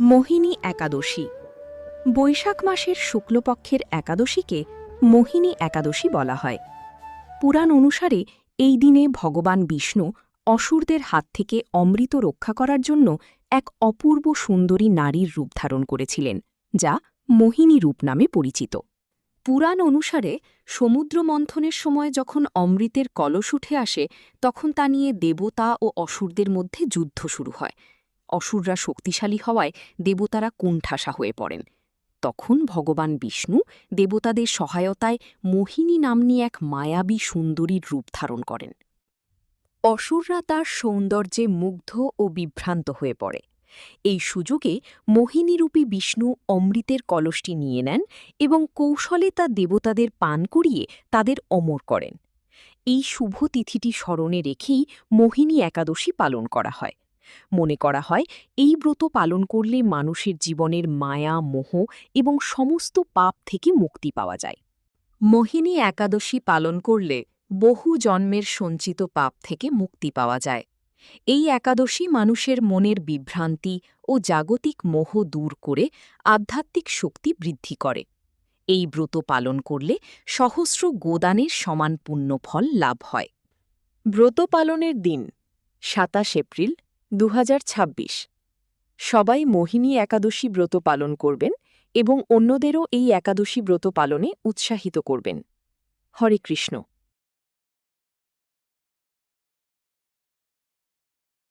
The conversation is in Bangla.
মোহিনী একাদশী। বৈশাখ মাসের শুক্লপক্ষের একাদশীকে মোহিনী একাদশী বলা হয়। পুরাণ অনুসারে এই দিনে ভগবান বিষ্ণু অসুরদের হাত থেকে অমৃত রক্ষা করার জন্য এক অপূর্ব সুন্দরী নারীর রূপ ধারণ করেছিলেন, যা মোহিনী রূপ নামে পরিচিত। পুরাণ অনুসারে সমুদ্র মন্থনের সময় যখন অমৃতের কলস উঠে আসে, তখন তা নিয়ে দেবতা ও অসুরদের মধ্যে যুদ্ধ শুরু হয়। অসুররা শক্তিশালী হওয়ায় দেবতারা কুণ্ঠাসা হয়ে পড়েন। তখন ভগবান বিষ্ণু দেবতাদের সহায়তায় মোহিনী নাম্নী এক মায়াবী সুন্দরীর রূপ ধারণ করেন। অসুররা তার সৌন্দর্যে মুগ্ধ ও বিভ্রান্ত হয়ে পড়ে। এই সুযোগে মোহিনীরূপী বিষ্ণু অমৃতের কলসটি নিয়ে নেন এবং কৌশলে তা দেবতাদের পান করিয়ে তাদের অমর করেন। এই শুভ তিথিটি স্মরণে রেখেই মোহিনী একাদশী পালন করা হয়। মনে করা হয় এই ব্রত পালন করলে মানুষের জীবনের মায়া, মোহ এবং সমস্ত পাপ থেকে মুক্তি পাওয়া যায়। মোহিনী একাদশী পালন করলে বহু জন্মের সঞ্চিত পাপ থেকে মুক্তি পাওয়া যায়। এই একাদশী মানুষের মনের বিভ্রান্তি ও জাগতিক মোহ দূর করে আধ্যাত্মিক শক্তি বৃদ্ধি করে। এই ব্রত পালন করলে সহস্র গোদানের সমান পুণ্যফল লাভ হয়। ব্রত পালনের দিন ২৭ এপ্রিল ২০২৬। সবাই মোহিনী একাদশী ব্রত পালন করবেন এবং অন্যদেরও এই একাদশী ব্রত পালনে উৎসাহিত করবেন। হরে কৃষ্ণ।